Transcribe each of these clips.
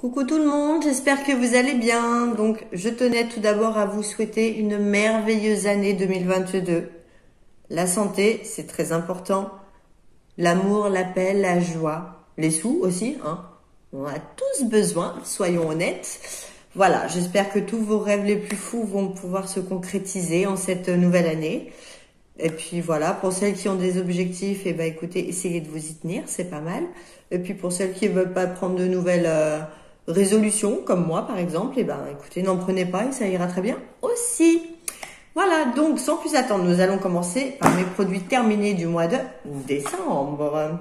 Coucou tout le monde, j'espère que vous allez bien. Donc, je tenais tout d'abord à vous souhaiter une merveilleuse année 2022. La santé, c'est très important. L'amour, la paix, la joie. Les sous aussi, hein. On a tous besoin, soyons honnêtes. Voilà, j'espère que tous vos rêves les plus fous vont pouvoir se concrétiser en cette nouvelle année. Et puis voilà, pour celles qui ont des objectifs, eh ben écoutez, essayez de vous y tenir, c'est pas mal. Et puis pour celles qui ne veulent pas prendre de nouvelles résolutions, comme moi par exemple, eh ben écoutez, n'en prenez pas et ça ira très bien aussi. Voilà, donc sans plus attendre, nous allons commencer par mes produits terminés du mois de décembre.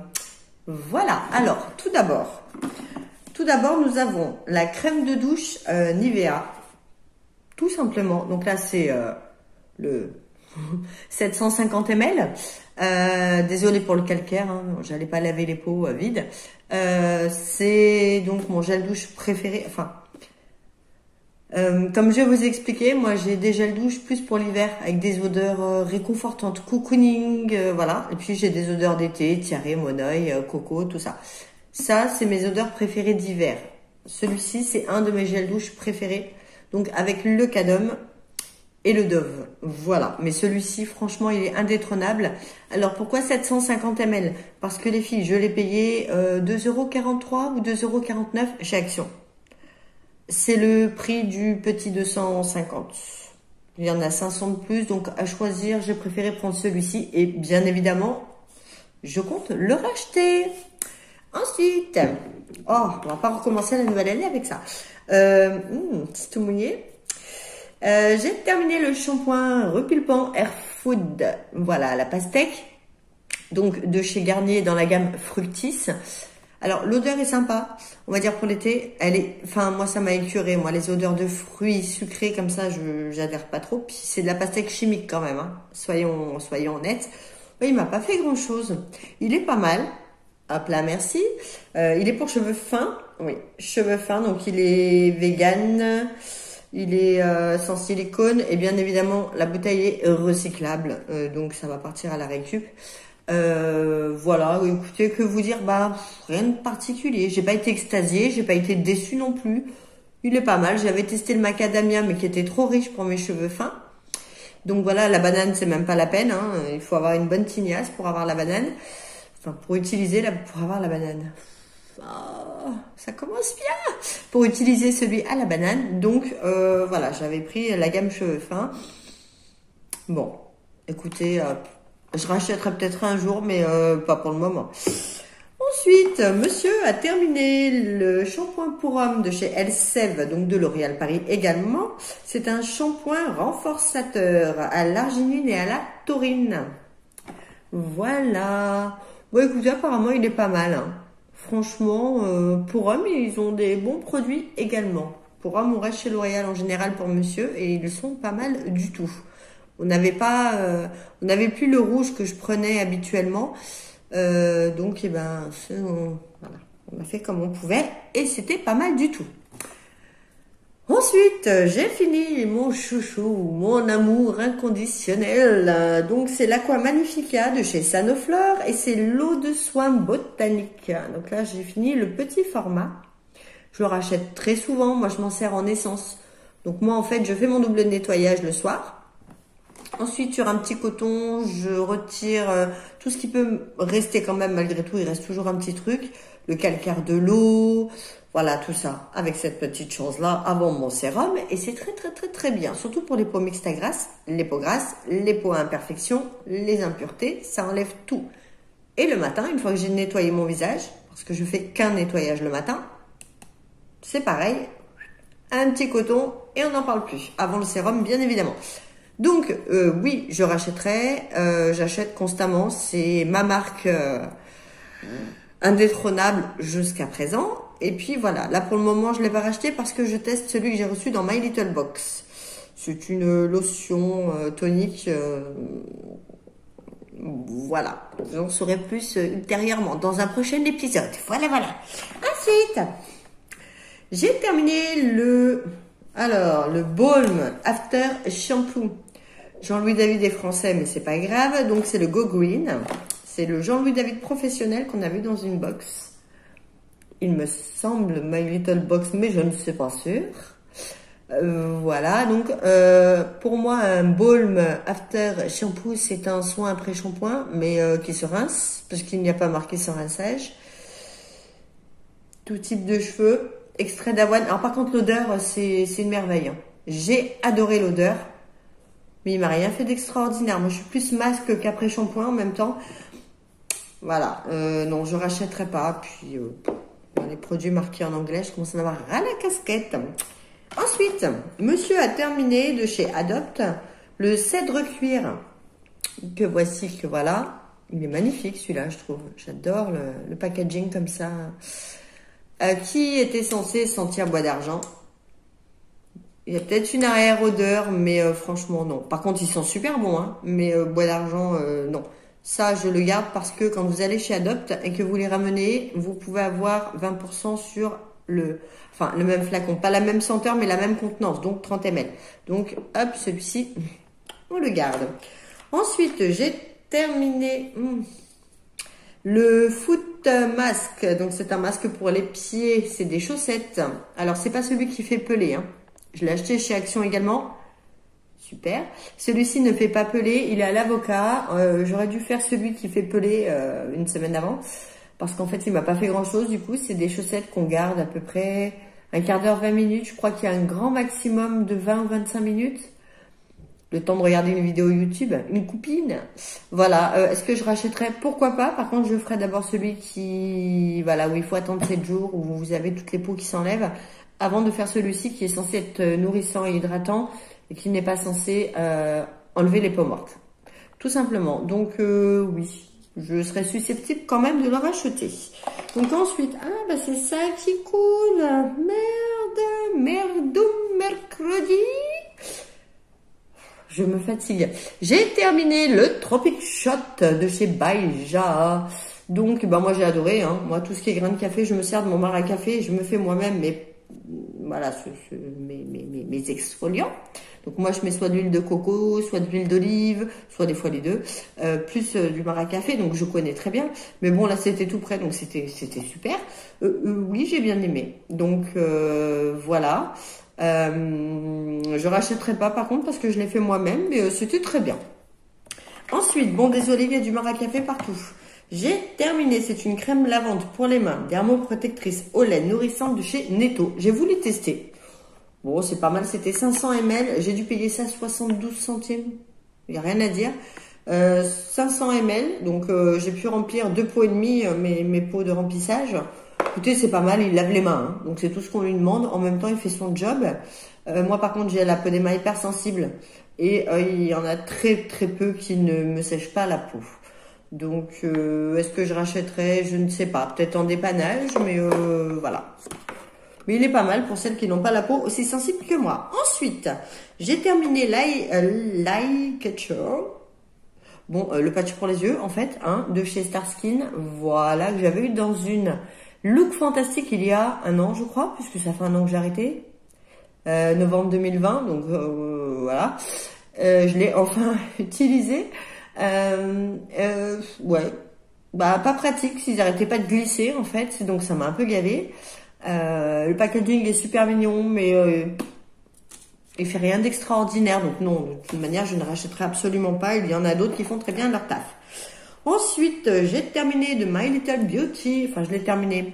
Voilà, alors tout d'abord, nous avons la crème de douche Nivea, tout simplement. Donc là, c'est le 750 ml. Désolée pour le calcaire, hein, j'allais pas laver les peaux vides. C'est donc mon gel douche préféré. Enfin, comme je vais vous expliquer, moi j'ai des gels douche plus pour l'hiver avec des odeurs réconfortantes, cocooning, voilà. Et puis j'ai des odeurs d'été, tiare, monoeil, coco, tout ça. Ça, c'est mes odeurs préférées d'hiver. Celui-ci, c'est un de mes gels douche préférés. Donc avec le cadum et le Dove, voilà. Mais celui-ci, franchement, il est indétrônable. Alors, pourquoi 750 ml? Parce que les filles, je l'ai payé 2,43 € ou 2,49 € chez Action. C'est le prix du petit 250. Il y en a 500 de plus, donc à choisir, j'ai préféré prendre celui-ci. Et bien évidemment, je compte le racheter. Ensuite, oh, on va pas recommencer la nouvelle année avec ça. C'est tout mouillé. J'ai terminé le shampoing repulpant Air Food, voilà, la pastèque, donc de chez Garnier dans la gamme Fructis. Alors l'odeur est sympa, on va dire pour l'été, elle est, enfin moi ça m'a écœuré, moi les odeurs de fruits sucrés comme ça, j'adhère pas trop. Puis c'est de la pastèque chimique quand même, hein. Soyons honnêtes. Oui, il m'a pas fait grand chose. Il est pas mal. Hop là, merci. Il est pour cheveux fins, oui, cheveux fins, donc il est vegan. Il est sans silicone et bien évidemment la bouteille est recyclable, donc ça va partir à la récup. Voilà, écoutez, que vous dire, bah rien de particulier. J'ai pas été extasiée, j'ai pas été déçue non plus. Il est pas mal. J'avais testé le macadamia mais qui était trop riche pour mes cheveux fins. Donc voilà, la banane c'est même pas la peine, hein. Il faut avoir une bonne tignasse pour avoir la banane. Enfin pour avoir la banane. Oh, ça commence bien pour utiliser celui à la banane. Donc voilà, j'avais pris la gamme cheveux fins. Bon, écoutez, je rachèterai peut-être un jour, mais pas pour le moment. Ensuite, monsieur a terminé le shampoing pour homme de chez Elseve, donc de L'Oréal Paris également. C'est un shampoing renforçateur à l'arginine et à la taurine. Voilà. Bon, écoutez, apparemment, il est pas mal, hein. Franchement, pour hommes, ils ont des bons produits également. Pour hommes, on reste chez L'Oréal en général pour monsieur et ils sont pas mal du tout. On n'avait plus le rouge que je prenais habituellement. Donc, eh ben, voilà, on a fait comme on pouvait et c'était pas mal du tout. Ensuite, j'ai fini mon chouchou, mon amour inconditionnel. Donc, c'est l'Aqua Magnifica de chez Sanoflore et c'est l'eau de soin botanique. Donc là, j'ai fini le petit format. Je le rachète très souvent. Moi, je m'en sers en essence. Donc moi, en fait, je fais mon double nettoyage le soir. Ensuite, sur un petit coton, je retire tout ce qui peut rester quand même. Malgré tout, il reste toujours un petit truc. Le calcaire de l'eau. Voilà, tout ça, avec cette petite chose-là, avant mon sérum. Et c'est très bien. Surtout pour les peaux mixtes à grasse, les peaux grasses, les peaux à imperfection, les impuretés. Ça enlève tout. Et le matin, une fois que j'ai nettoyé mon visage, parce que je fais qu'un nettoyage le matin, c'est pareil. Un petit coton et on n'en parle plus. Avant le sérum, bien évidemment. Donc, oui, je rachèterai. J'achète constamment. C'est ma marque indétrônable jusqu'à présent. Et puis voilà, là pour le moment je ne l'ai pas racheté parce que je teste celui que j'ai reçu dans My Little Box. C'est une lotion tonique. Voilà, j'en saurai plus ultérieurement dans un prochain épisode. Voilà. Ensuite, j'ai terminé le Balm After Shampoo. Jean-Louis David est français mais c'est pas grave. Donc c'est le Go Green. C'est le Jean-Louis David professionnel qu'on a vu dans une box. il me semble, My Little Box, mais je ne suis pas sûre. Voilà, donc pour moi, un balm after shampoo, c'est un soin après shampoing, mais qui se rince, parce qu'il n'y a pas marqué sans rinçage. Tout type de cheveux, extrait d'avoine. Alors par contre, l'odeur, c'est une merveille, hein. J'ai adoré l'odeur, mais il m'a rien fait d'extraordinaire. Moi, je suis plus masque qu'après shampoing en même temps. Voilà, non, je rachèterai pas. Puis, les produits marqués en anglais, je commence à en avoir ras la casquette. Ensuite, monsieur a terminé de chez Adopt le cèdre cuir. Que voici, que voilà. Il est magnifique celui-là, je trouve. J'adore le packaging comme ça. Qui était censé sentir bois d'argent. Il y a peut-être une arrière-odeur, mais franchement, non. Par contre, il sent super bon, hein. Mais bois d'argent, non. Ça, je le garde parce que quand vous allez chez Adopt et que vous les ramenez, vous pouvez avoir 20% sur le même flacon. Pas la même senteur, mais la même contenance, donc 30 ml. Donc, hop, celui-ci, on le garde. Ensuite, j'ai terminé le foot mask. Donc, c'est un masque pour les pieds. C'est des chaussettes. Alors, c'est pas celui qui fait peler, hein. Je l'ai acheté chez Action également. Super. Celui-ci ne fait pas peler. Il est à l'avocat. J'aurais dû faire celui qui fait peler une semaine avant. Parce qu'en fait, il m'a pas fait grand-chose. Du coup, c'est des chaussettes qu'on garde à peu près un quart d'heure, 20 minutes. Je crois qu'il y a un grand maximum de 20 ou 25 minutes. Le temps de regarder une vidéo YouTube. Une copine. Voilà. Est-ce que je rachèterai? Pourquoi pas. Par contre, je ferai d'abord celui qui, voilà, où il faut attendre 7 jours, où vous avez toutes les peaux qui s'enlèvent, avant de faire celui-ci qui est censé être nourrissant et hydratant et qui n'est pas censé enlever les peaux mortes. Tout simplement. Donc, oui. Je serais susceptible quand même de le racheter. Donc ensuite, c'est ça qui coule. Merdoum, mercredi. Je me fatigue. J'ai terminé le Tropic Shot de chez Baïja. Donc, moi j'ai adoré, hein. Moi, tout ce qui est grain de café, je me sers de mon mar à café, je me fais moi-même mes exfoliants. Donc moi je mets soit de l'huile de coco, soit de l'huile d'olive, soit des fois les deux, plus du mar à café, donc je connais très bien. Mais bon là c'était tout prêt, donc c'était super. Oui, j'ai bien aimé. Donc voilà. Je rachèterai pas par contre parce que je l'ai fait moi-même, mais c'était très bien. Ensuite, bon désolé, il y a du mar à café partout. J'ai terminé, c'est une crème lavande pour les mains, dermoprotectrice au lait nourrissante de chez Netto. J'ai voulu tester. Bon, c'est pas mal, c'était 500 ml. J'ai dû payer ça 72 centimes. Il n'y a rien à dire. 500 ml, donc j'ai pu remplir 2 pots et demi mes pots de remplissage. Écoutez, c'est pas mal, il lave les mains, hein. Donc c'est tout ce qu'on lui demande. En même temps, il fait son job. Moi, par contre, j'ai la peau des mains hyper sensible. Et il y en a très très peu qui ne me sèchent pas la peau. Donc, est-ce que je rachèterai? Je ne sais pas. Peut-être en dépannage, mais voilà. Mais il est pas mal pour celles qui n'ont pas la peau aussi sensible que moi. Ensuite, j'ai terminé l'Eye Catcher. Bon, le patch pour les yeux, en fait, hein, de chez Starskin. Voilà, que j'avais eu dans une Look Fantastique il y a un an, je crois, puisque ça fait un an que j'ai arrêté. Novembre 2020, donc voilà. Je l'ai enfin utilisé. Ouais. Pas pratique, s'ils arrêtaient pas de glisser, en fait. Donc, ça m'a un peu gavé. Le packaging est super mignon, mais il fait rien d'extraordinaire. Donc, non, de toute manière, je ne rachèterai absolument pas. Il y en a d'autres qui font très bien leur taf. Ensuite, j'ai terminé de My Little Beauty. Enfin, je l'ai terminé.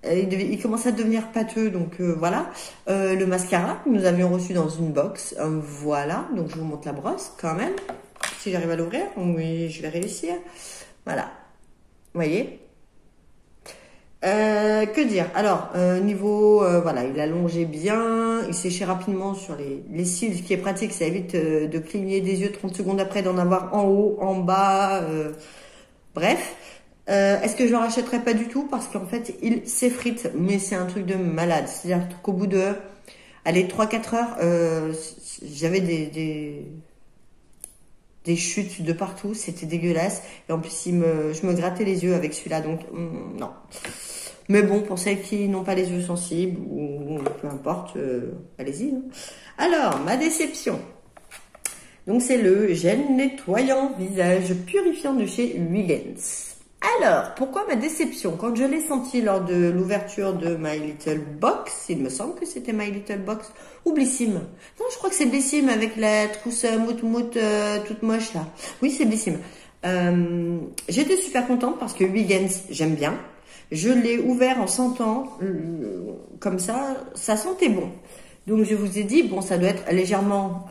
Il commence à devenir pâteux, donc voilà. Le mascara que nous avions reçu dans une box. Voilà, donc je vous montre la brosse quand même. Si j'arrive à l'ouvrir, oui, je vais réussir. Voilà, vous voyez. Que dire? Alors, niveau, voilà, il allongeait bien, il séchait rapidement sur les cils, ce qui est pratique, ça évite de cligner des yeux 30 secondes après, d'en avoir en haut, en bas, bref. Est-ce que je ne rachèterai pas du tout? Parce qu'en fait, il s'effrite, mais c'est un truc de malade. C'est-à-dire qu'au bout de, allez, 3-4 heures, j'avais des chutes de partout, c'était dégueulasse. Et en plus, je me grattais les yeux avec celui-là, donc non. Mais bon, pour celles qui n'ont pas les yeux sensibles, ou peu importe, allez-y. Hein. Alors, ma déception. Donc, c'est le gel nettoyant visage purifiant de chez Wiggins. Alors, pourquoi ma déception? Quand je l'ai senti lors de l'ouverture de My Little Box, il me semble que c'était My Little Box, ou Blissim. Non, je crois que c'est Blissim avec la trousse mout-mout toute moche là. Oui, c'est Blissim. J'étais super contente parce que Huygens, j'aime bien. Je l'ai ouvert en sentant, comme ça sentait bon. Donc je vous ai dit, bon, ça doit être légèrement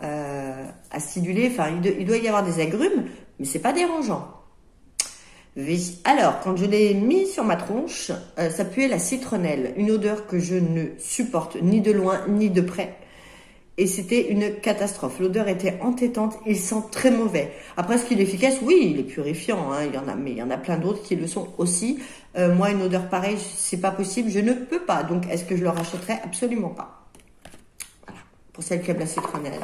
acidulé, enfin il doit y avoir des agrumes, mais c'est pas dérangeant. Oui. Alors, quand je l'ai mis sur ma tronche, ça puait la citronnelle, une odeur que je ne supporte ni de loin ni de près. Et c'était une catastrophe. L'odeur était entêtante, il sent très mauvais. Après, ce qu'il est efficace, oui, il est purifiant, hein, il y en a, mais il y en a plein d'autres qui le sont aussi. Moi, une odeur pareille, c'est pas possible, je ne peux pas. Donc, est-ce que je le rachèterai? Absolument pas. Voilà, pour celle qui aime la citronnelle.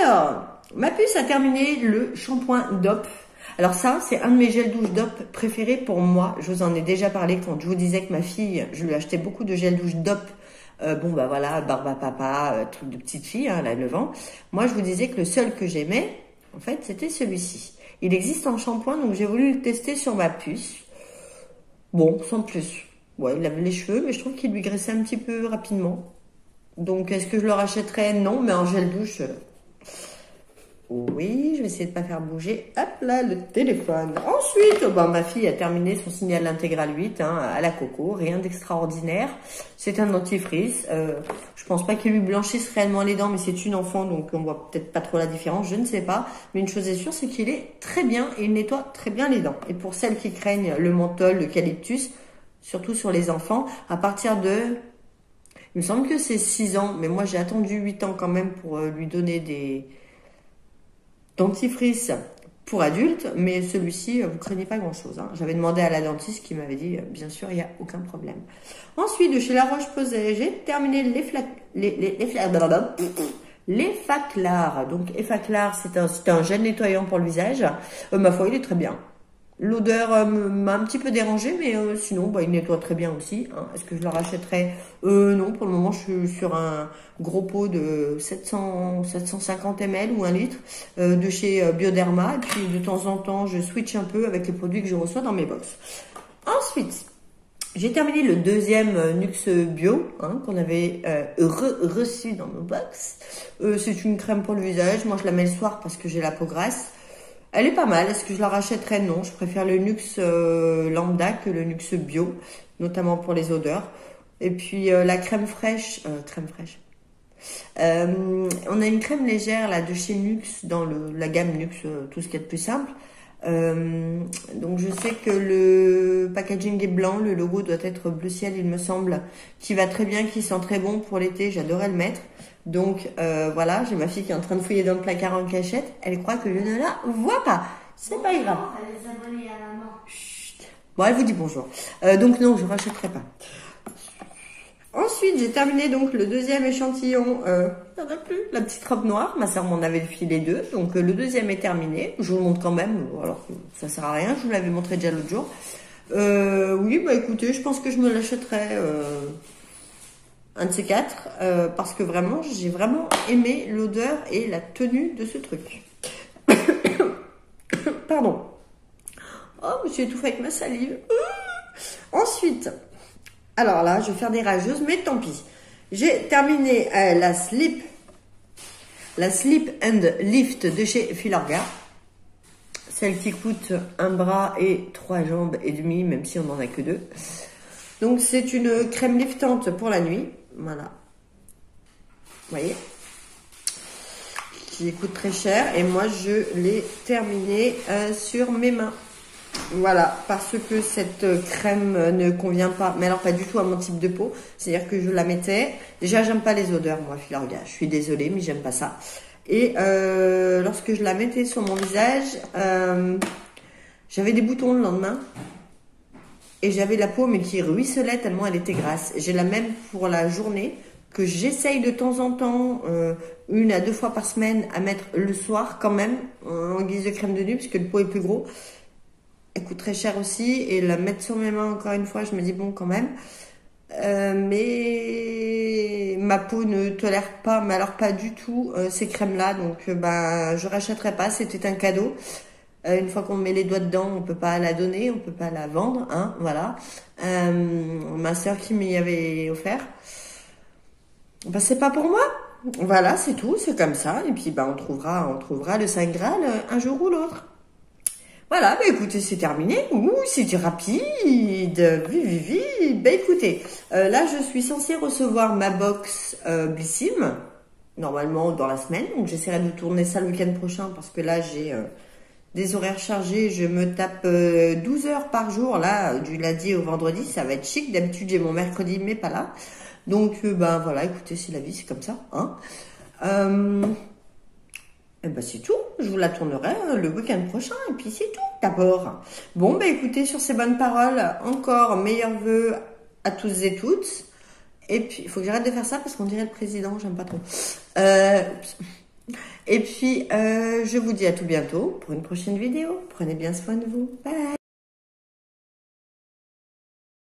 Alors, ma puce a terminé le shampoing DOP. Alors ça, c'est un de mes gels douche DOP préférés pour moi. Je vous en ai déjà parlé quand je vous disais que ma fille, je lui achetais beaucoup de gels douche DOP. Bon, bah voilà, barbe à papa, truc de petite fille, hein, elle a 9 ans. Moi, je vous disais que le seul que j'aimais, en fait, c'était celui-ci. Il existe en shampoing, donc j'ai voulu le tester sur ma puce. Bon, sans plus. Ouais, il lave les cheveux, mais je trouve qu'il lui graissait un petit peu rapidement. Donc, est-ce que je le rachèterais? Non, mais en gel douche... Oui, je vais essayer de pas faire bouger, hop là, le téléphone. Ensuite, bon, ma fille a terminé son Signal Intégral 8 hein, à la coco, rien d'extraordinaire. C'est un dentifrice. Je pense pas qu'il lui blanchisse réellement les dents, mais c'est une enfant, donc on voit peut-être pas trop la différence, je ne sais pas. Mais une chose est sûre, c'est qu'il est très bien et il nettoie très bien les dents. Et pour celles qui craignent le menthol, l'eucalyptus, surtout sur les enfants, à partir de... Il me semble que c'est 6 ans, mais moi j'ai attendu 8 ans quand même pour lui donner des... dentifrice pour adultes, mais celui-ci, vous craignez pas grand-chose. Hein. J'avais demandé à la dentiste qui m'avait dit, bien sûr, il n'y a aucun problème. Ensuite, de chez La Roche-Posay, j'ai terminé les Faclar. Donc, Effaclar, c'est un gel nettoyant pour le visage. Ma foi, il est très bien. L'odeur m'a un petit peu dérangée, mais sinon, bah, il nettoie très bien aussi. Hein. Est-ce que je le rachèterais? Non, pour le moment, je suis sur un gros pot de 750 ml ou 1 litre de chez Bioderma. Et puis, de temps en temps, je switch un peu avec les produits que je reçois dans mes box. Ensuite, j'ai terminé le deuxième Nux Bio hein, qu'on avait reçu dans nos box. C'est une crème pour le visage. Moi, je la mets le soir parce que j'ai la peau grasse. Elle est pas mal. Est-ce que je la rachèterais? Non. Je préfère le Nux lambda que le Nux Bio, notamment pour les odeurs. Et puis la crème fraîche. On a une crème légère là de chez Nux dans la gamme Nux, tout ce qui est de plus simple. Donc je sais que le packaging est blanc, le logo doit être bleu ciel, il me semble, qui va très bien, qui sent très bon pour l'été. J'adorais le mettre. Donc voilà, j'ai ma fille qui est en train de fouiller dans le placard en cachette. Elle croit que je ne la vois pas. C'est pas grave. Chut. Bon, elle vous dit bonjour. Donc non, je rachèterai pas. Ensuite, j'ai terminé donc le deuxième échantillon. Il n'y en a plus. La petite robe noire. Ma soeur m'en avait filé 2. Donc le deuxième est terminé. Je vous le montre quand même. Alors que ça sert à rien. Je vous l'avais montré déjà l'autre jour. Oui, bah écoutez, je pense que je me l'achèterai. Un de ces 4 parce que vraiment j'ai vraiment aimé l'odeur et la tenue de ce truc. Pardon. Oh, je me suis étouffée avec ma salive. Ensuite, alors là je vais faire des rageuses, mais tant pis. J'ai terminé la Slip and Lift de chez Filorga, celle qui coûte un bras et 3 jambes et demie, même si on n'en a que 2. Donc c'est une crème liftante pour la nuit. Voilà. Vous voyez, qui coûte très cher. Et moi, je l'ai terminé sur mes mains. Voilà, parce que cette crème ne convient pas, mais alors pas du tout à mon type de peau. C'est-à-dire que je la mettais. Déjà, j'aime pas les odeurs, moi, Filorga. Je suis désolée, mais j'aime pas ça. Et lorsque je la mettais sur mon visage, j'avais des boutons le lendemain. Et j'avais la peau, mais qui ruisselait tellement elle était grasse. J'ai la même pour la journée, que j'essaye de temps en temps, 1 à 2 fois par semaine, à mettre le soir quand même, en guise de crème de nuit, parce que le pot est plus gros. Elle coûte très cher aussi. Et la mettre sur mes mains, encore une fois, je me dis bon quand même. Mais ma peau ne tolère pas, mais alors pas du tout, ces crèmes-là. Donc je rachèterai pas, c'était un cadeau. Une fois qu'on met les doigts dedans, on peut pas la donner, on peut pas la vendre, hein, voilà. Ma sœur qui m'y avait offert. Ben, c'est pas pour moi. Voilà, c'est tout, c'est comme ça. Et puis, ben, on trouvera le Saint Graal un jour ou l'autre. Voilà, bah écoutez, c'est terminé. Ouh, c'était rapide. Bah écoutez, là, je suis censée recevoir ma box Blissim, normalement dans la semaine. Donc, j'essaierai de tourner ça le week-end prochain parce que là, j'ai des horaires chargés. Je me tape 12 heures par jour, là, du lundi au vendredi. Ça va être chic. D'habitude, j'ai mon mercredi, mais pas là. Donc, ben voilà, écoutez, c'est la vie, c'est comme ça. Hein. Et ben c'est tout, je vous la tournerai le week-end prochain, et puis c'est tout d'abord. Bon, ben écoutez, sur ces bonnes paroles, encore meilleurs vœux à tous et toutes. Et puis, il faut que j'arrête de faire ça parce qu'on dirait le président, j'aime pas trop. Oups. Et puis, je vous dis à tout bientôt pour une prochaine vidéo. Prenez bien soin de vous. Bye!